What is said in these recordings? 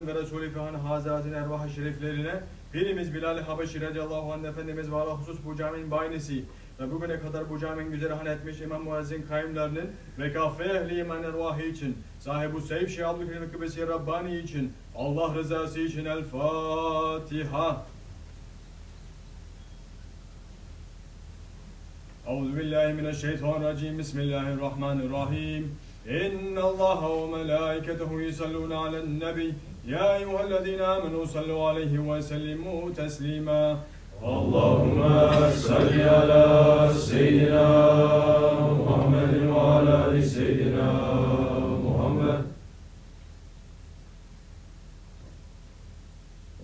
ve Resulü Fihan Hazretin ervah-ı şeriflerine birimiz Bilal-i Habeşi radıyallahu anh Efendimiz ve ala husus bu caminin baynesi ve bugüne kadar bu caminin güzerhan etmiş İmam Muezzin kaimlerinin ve kahve ehli iman ervahı için sahibi Seyf Şeyh Abdülkerim Kıbesi Rabbani için Allah rızası için El Fatiha. Euzubillahimineşşeytanirracim. Bismillahirrahmanirrahim. İnna Allaha ve melâiketehu yusallûne alen nebi. Ya eyyühellezîne âmenû sallu aleyhi ve sellimû teslîmâ. Allahümme salli ala seyyidina Muhammedin ve ala ali seyyidina Muhammed.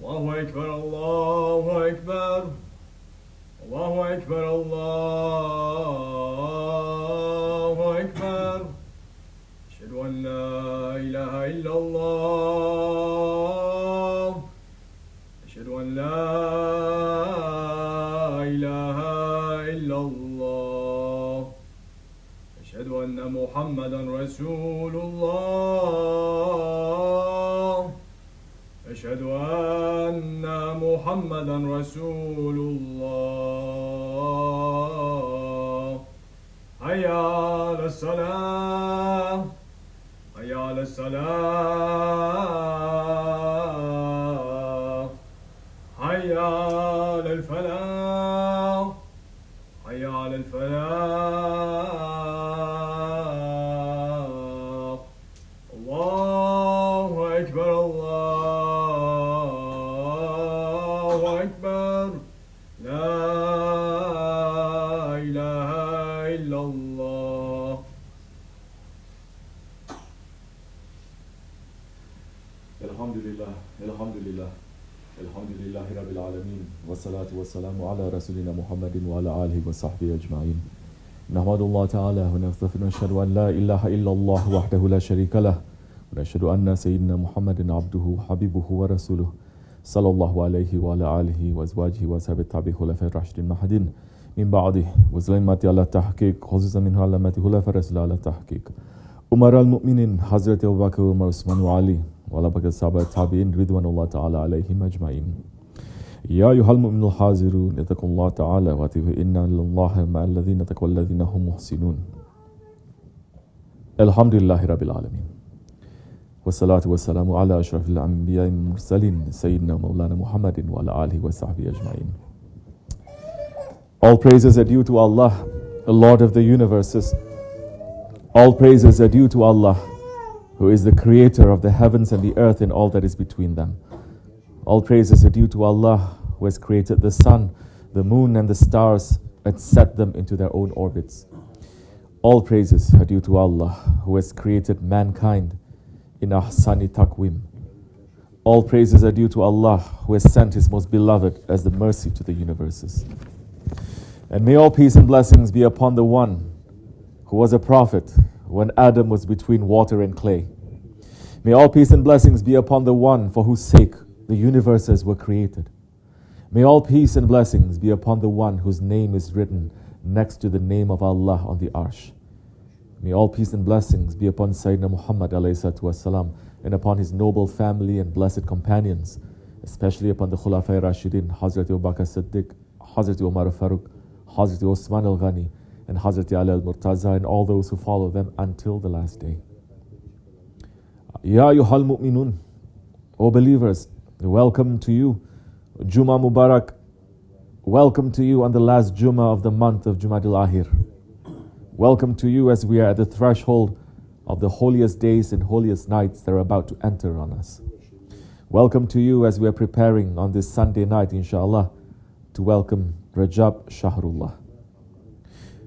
Allahu Ekber, Allahu Ekber. Allahu Ekber, Allahu Ekber. Eşhedü en la ilahe illallah. Eşhedü en la ilahe illallah. Eşhedü enne Muhammeden Resulullah. Eşhedü enne Muhammeden Resulullah. Hayya alas-salah. Hayya alas-salah. Hayya alel-felah. Hayya alel-felah. Allahu Ekber, Allahu Ekber. La ilahe illallah. Elhamdülillah, elhamdülillah. Elhamdülillahi Rabbil alemin. Ve salatu ve selamu ala Resulina Muhammedin ve ala alihi ve sahbihi ecma'in. Nahmadullah Teala ve neftafiru neşhedü en la ilahe illallah vahdehu la şerike leh. Ve neşhedü enne seyyidina Muhammedin abduhu, habibuhu ve resuluh. Sallallahu aleyhi ve ala alihi ve ezvacihi ve sahabi tabi hulefai raşidin mahdin. Min ba'dih ve zlimmati ala tahkik. Hususan minhu alamati hulefai resul ala tahkik. Umar al-Mu'minin Hazreti Ebu Bakr, Umar, Osman ve Ali. وعلى بقى الصحابة التابعين رضوان الله تعالى عليهم أجمعين. يا أيها المؤمنون الحاضرون اتقوا الله تعالى وأطيعوه إن الله مع الذين اتقوا والذين هم محسنون. الحمد لله رب العالمين. والصلاة والسلام على أشرف الأنبياء والمرسلين سيدنا مولانا محمد وعلى آله وصحبه أجمعين. All praises are due to Allah, the Lord of the universes. All praises are due to Allah, who is the creator of the heavens and the earth and all that is between them. All praises are due to Allah, who has created the sun, the moon and the stars and set them into their own orbits. All praises are due to Allah, who has created mankind in ahsani taqwim. All praises are due to Allah, who has sent His most beloved as the mercy to the universes. And may all peace and blessings be upon the one who was a prophet when Adam was between water and clay. May all peace and blessings be upon the one for whose sake the universes were created. May all peace and blessings be upon the one whose name is written next to the name of Allah on the arsh. May all peace and blessings be upon Sayyidina Muhammad ﷺ and upon his noble family and blessed companions, especially upon the Khulafai Rashidin, Hazrat Abu Bakr Siddiq, Hazrat Umar Farooq, Hazrat Osman al-Ghani, and Hazrat Ali al-Murtaza, and all those who follow them until the last day. Ya ayyuhal mu'minun, O believers, welcome to you, Juma Mubarak. Welcome to you on the last Juma of the month of Jamadilakhir. Welcome to you as we are at the threshold of the holiest days and holiest nights that are about to enter on us. Welcome to you as we are preparing on this Sunday night, inshallah, to welcome Rajab Shahrullah.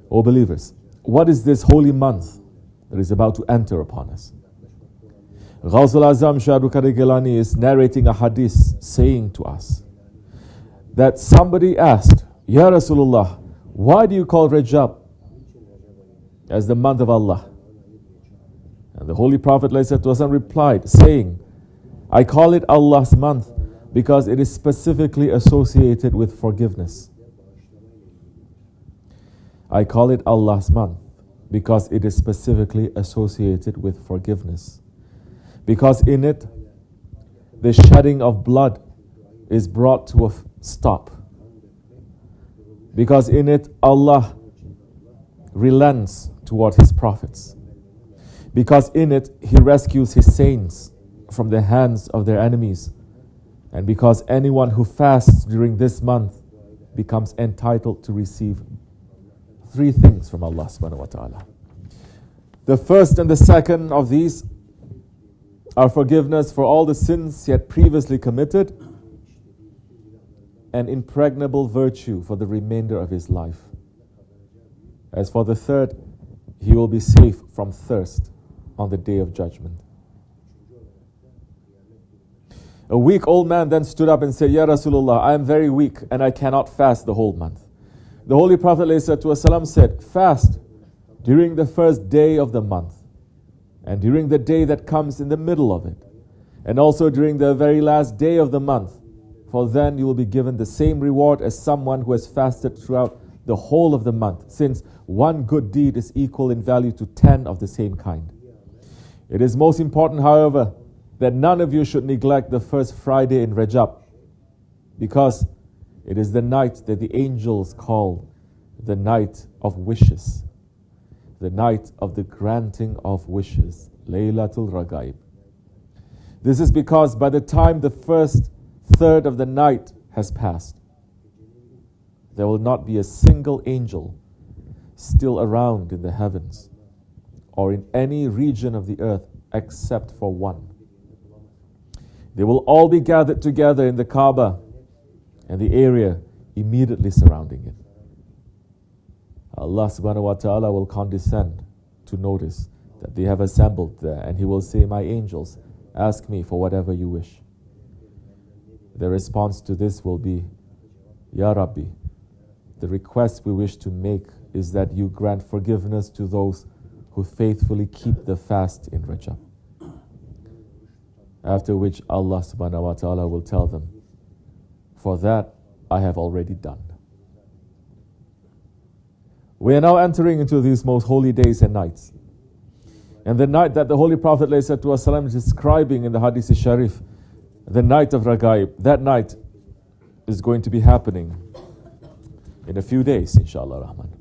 O believers, what is this holy month that is about to enter upon us? Ghawsul Azam Shah Abdul Qadir Gilani is narrating a hadith saying to us that somebody asked, Ya Rasulullah, why do you call Rajab as the month of Allah? And the Holy Prophet ﷺ replied saying, I call it Allah's month because it is specifically associated with forgiveness. I call it Allah's month because it is specifically associated with forgiveness. Because in it, the shedding of blood is brought to a stop. Because in it, Allah relents toward His prophets. Because in it, He rescues His saints from the hands of their enemies. And because anyone who fasts during this month becomes entitled to receive 3 things from Allah subhanahu wa ta'ala. The first and the second of these are forgiveness for all the sins he had previously committed, and impregnable virtue for the remainder of his life. As for the third, he will be safe from thirst on the day of judgment. A weak old man then stood up and said, Ya Rasulullah, I am very weak and I cannot fast the whole month. The Holy Prophet ﷺ said, fast during the first day of the month, and during the day that comes in the middle of it, and also during the very last day of the month, for then you will be given the same reward as someone who has fasted throughout the whole of the month, since one good deed is equal in value to 10 of the same kind. It is most important, however, that none of you should neglect the first Friday in Rajab, because it is the night that the angels call the night of wishes, the night of the granting of wishes, Laylatul Ragaib. This is because by the time the first third of the night has passed, there will not be a single angel still around in the heavens or in any region of the earth except for one. They will all be gathered together in the Kaaba and the area immediately surrounding it. Allah subhanahu wa ta'ala will condescend to notice that they have assembled there, and He will say, my angels, ask me for whatever you wish. The response to this will be, Ya Rabbi, the request we wish to make is that you grant forgiveness to those who faithfully keep the fast in Rajab. After which Allah subhanahu wa ta'ala will tell them, for that I have already done. We are now entering into these most holy days and nights. And the night that the Holy Prophet ﷺ is describing in the Hadith Sharif, the night of Ragaib, that night is going to be happening in a few days, inshallah rahman.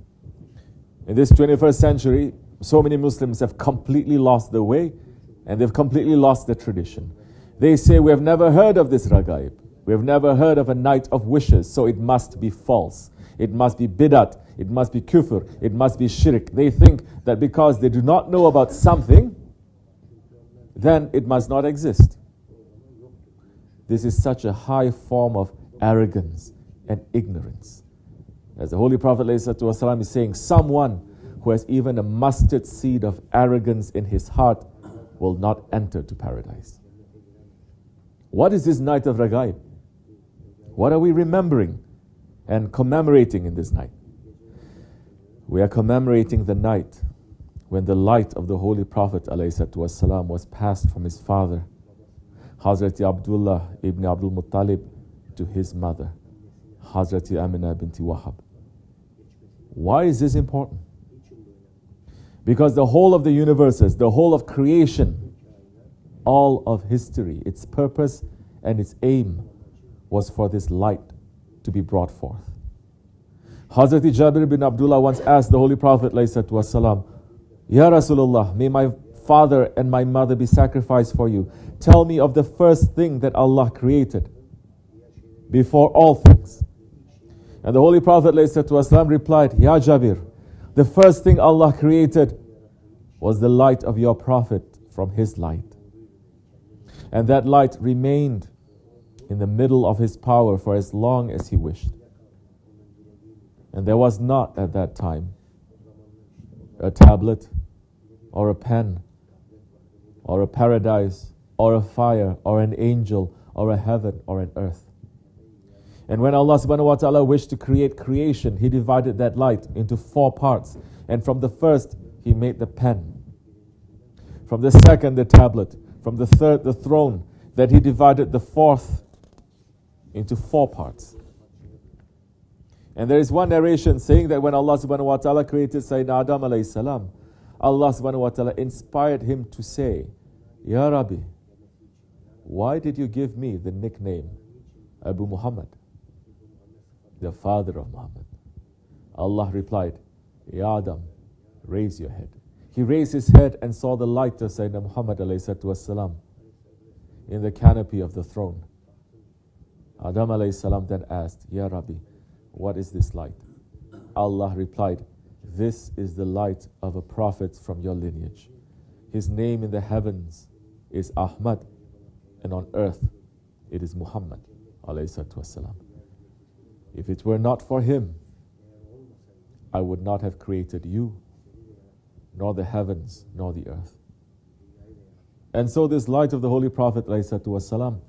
In this 21st century, so many Muslims have completely lost their way, and they've completely lost their tradition. They say, we have never heard of this Ragaib. We have never heard of a night of wishes, so it must be false. It must be bid'at. It must be kufr. It must be shirk. They think that because they do not know about something, then it must not exist. This is such a high form of arrogance and ignorance. As the Holy Prophet ﷺ is saying, someone who has even a mustard seed of arrogance in his heart will not enter to paradise. What is this night of Ragaib? What are we remembering and commemorating in this night? We are commemorating the night when the light of the Holy Prophet ﷺ was passed from his father, Hazrati Abdullah ibn Abdul Muttalib, to his mother, Hazrati Amina binti Wahab. Why is this important? Because the whole of the universes, the whole of creation, all of history, its purpose and its aim was for this light to be brought forth. Hazrati Jabir bin Abdullah once asked the Holy Prophet ﷺ, Ya Rasulullah, may my father and my mother be sacrificed for you. Tell me of the first thing that Allah created before all things. And the Holy Prophet ﷺ replied, Ya Jabir, the first thing Allah created was the light of your Prophet from His light. And that light remained in the middle of His power for as long as He wished. And there was not at that time a tablet or a pen or a paradise or a fire or an angel or a heaven or an earth. And when Allah subhanahu wa ta'ala wished to create creation, He divided that light into 4 parts. And from the first, He made the pen. From the second, the tablet. From the third, the throne. Then He divided the 4th into 4 parts. And there is one narration saying that when Allah subhanahu wa ta'ala created Sayyidina Adam alayhi salam, Allah subhanahu wa ta'ala inspired him to say, Ya Rabbi, why did you give me the nickname Abu Muhammad, the father of Muhammad? Allah replied, Ya Adam, raise your head. He raised his head and saw the light of Sayyidina Muhammad ﷺ in the canopy of the throne. Adam ﷺ then asked, Ya Rabbi, what is this light? Allah replied, this is the light of a prophet from your lineage. His name in the heavens is Ahmad, and on earth it is Muhammad ﷺ. If it were not for him, I would not have created you, nor the heavens, nor the earth. And so this light of the Holy Prophet ﷺ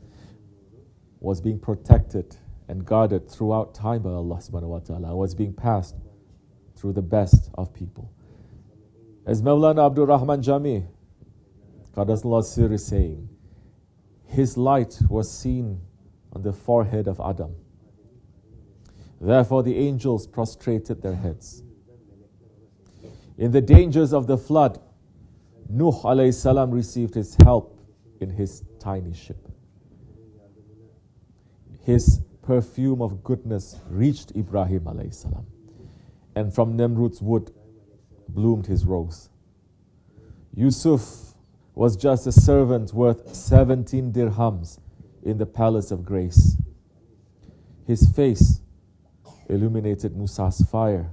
was being protected and guarded throughout time by Allah subhanahu wa ta'ala, and was being passed through the best of people. As Mawlana Abdul Rahman Jami, Qadasullah Sir, is saying, his light was seen on the forehead of Adam. Therefore the angels prostrated their heads. In the dangers of the flood, Nuh alayhi salam received his help in his tiny ship. His perfume of goodness reached Ibrahim alayhi salam, and from Nemrut's wood bloomed his rose. Yusuf was just a servant worth 17 dirhams in the palace of grace. His face illuminated Musa's fire.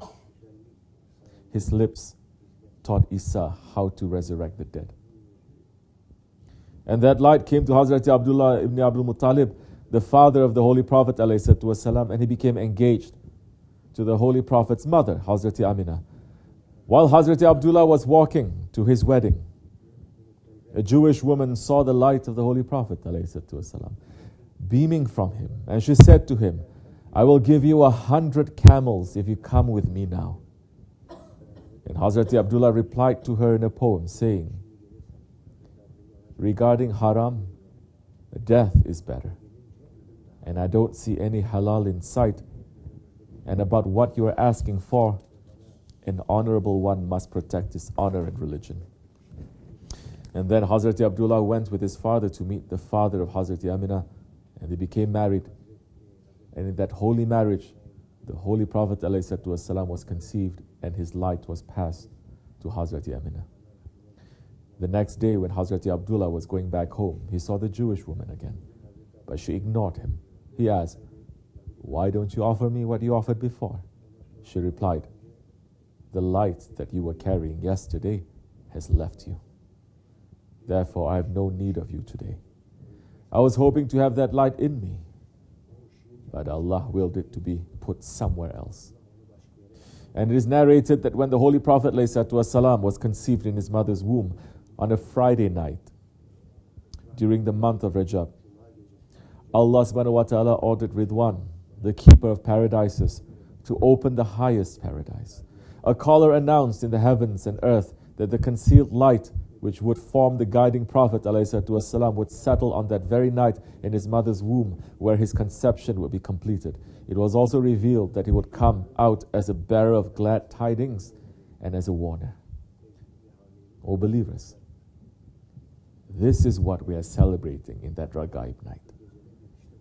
His lips taught Isa how to resurrect the dead. And that light came to Hazrat Abdullah ibn Abdul Muttalib, the father of the Holy Prophet ﷺ, and he became engaged to the Holy Prophet's mother, Hazrat Amina. While Hazrat Abdullah was walking to his wedding, a Jewish woman saw the light of the Holy Prophet ﷺ beaming from him, and she said to him, I will give you 100 camels if you come with me now. And Hazrat Abdullah replied to her in a poem saying, regarding haram, death is better, and I don't see any halal in sight, and about what you are asking for, an honorable one must protect his honor and religion. And then Hazrat Abdullah went with his father to meet the father of Hazrat Amina, and they became married. And in that holy marriage, the Holy Prophet ﷺ was conceived, and his light was passed to Hazrat Amina. The next day when Hazrat Abdullah was going back home, he saw the Jewish woman again, but she ignored him. He asked, why don't you offer me what you offered before? She replied, the light that you were carrying yesterday has left you. Therefore, I have no need of you today. I was hoping to have that light in me, but Allah willed it to be put somewhere else. And it is narrated that when the Holy Prophet ﷺ was conceived in his mother's womb on a Friday night during the month of Rajab, Allah subhanahu wa ta'ala ordered Ridwan, the keeper of paradises, to open the highest paradise. A caller announced in the heavens and earth that the concealed light which would form the guiding Prophet ﷺ would settle on that very night in his mother's womb, where his conception would be completed. It was also revealed that he would come out as a bearer of glad tidings and as a warner. O believers, this is what we are celebrating in that Ragaib night.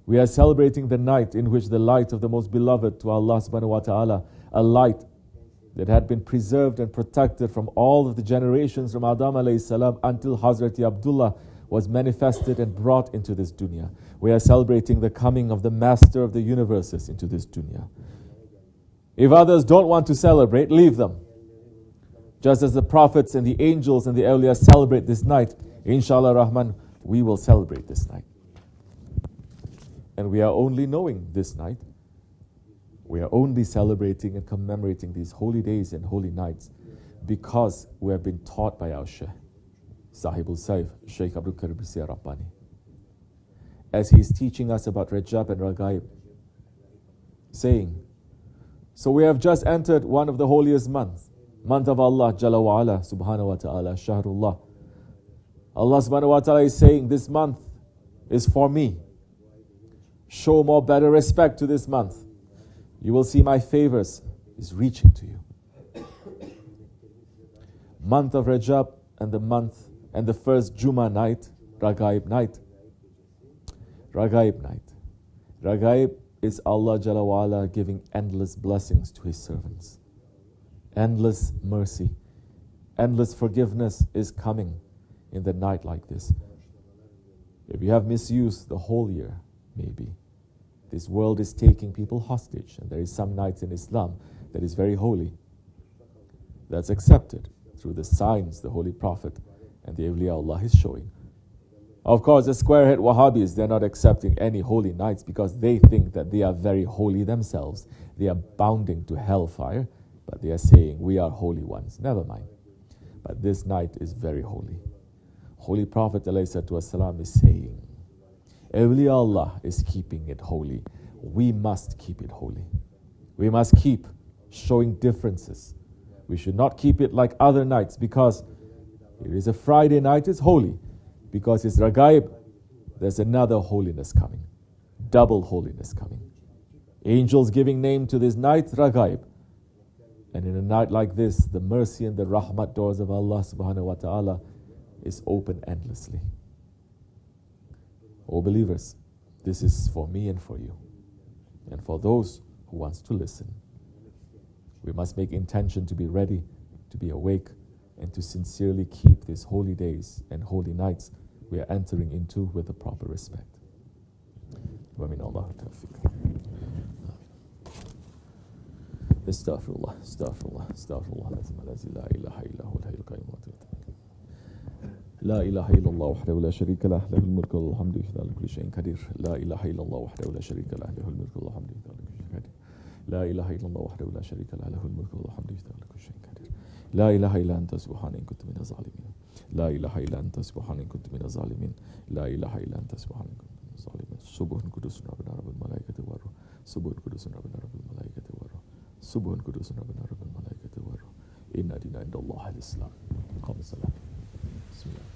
We are celebrating the night in which the light of the most beloved to Allah subhanahu wa ta'ala, a light that had been preserved and protected from all of the generations from Adam alayhi salam until Hazrat Abdullah was manifested and brought into this dunya. We are celebrating the coming of the Master of the universes into this dunya. If others don't want to celebrate, leave them. Just as the prophets and the angels and the awliya celebrate this night, inshallah Rahman, we will celebrate this night. And we are only knowing this night. We are only celebrating and commemorating these holy days and holy nights because we have been taught by our Shaykh, Sahibul Saif, Shaykh Abdul Karim Rabbani. As he is teaching us about Rajab and Ragaib, saying, so we have just entered one of the holiest months, month of Allah Jalla wa Ala, Subhanahu wa Ta'ala, Shahrullah. Allah Subhanahu wa Ta'ala is saying, this month is for me. Show more better respect to this month. You will see my favors is reaching to you. Month of Rajab and the first Juma night, Ragaib night, Ragaib night. Ragaib is Allah Jalla wa Ala giving endless blessings to His servants. Endless mercy, endless forgiveness is coming in the night like this. If you have misused the whole year, maybe, this world is taking people hostage, and there is some nights in Islam that is very holy. That's accepted through the signs the Holy Prophet and the Awliya Allah is showing. Of course, the squarehead Wahhabis, they're not accepting any holy nights because they think that they are very holy themselves. They are bounding to hellfire, but they are saying, we are holy ones. Never mind. But this night is very holy. Holy Prophet ﷺ is saying, Awliya Allah is keeping it holy. We must keep it holy. We must keep showing differences. We should not keep it like other nights because it is a Friday night, it's holy. Because it's Ragaib, there's another holiness coming. Double holiness coming. Angels giving name to this night, Ragaib. And in a night like this, the mercy and the rahmat doors of Allah subhanahu wa ta'ala is open endlessly. O believers, this is for me and for you, and for those who wants to listen. We must make intention to be ready, to be awake, and to sincerely keep these holy days and holy nights we are entering into with the proper respect. ومن الله التوفيق. Astaghfirullah, astaghfirullah, astaghfirullah, la ilaha illa huwa al-hayyul qayyum. لا إله إلا الله وحده لا شريك له له الملك والحمد لله على كل شيء قدير لا إله إلا الله وحده لا شريك له له الملك والحمد لله على كل شيء قدير لا إله إلا الله وحده لا شريك له له الملك والحمد لله على كل شيء قدير لا إله إلا أنت سبحانك إن كنت من الظالمين لا إله إلا أنت سبحانك إن كنت من الظالمين لا إله إلا أنت سبحانك إن كنت من الظالمين سبحان قدوس ربنا رب الملائكة والروح سبحان قدوس ربنا رب الملائكة والروح سبحان قدوس ربنا رب الملائكة والروح إن دين عند الله الإسلام قام الصلاة بسم الله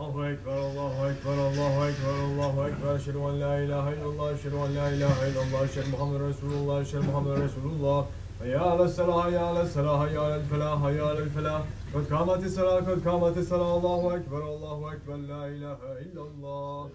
الله أكبر الله أكبر الله أكبر الله أكبر أشهد أن لا إله إلا الله أشهد أن لا إله إلا الله أشهد محمد رسول الله أشهد محمد رسول الله حي على الصلاة حي على الصلاة حي على الفلاح حي على الفلاح قد قامت الصلاة قد قامت الصلاة الله أكبر لا إله إلا الله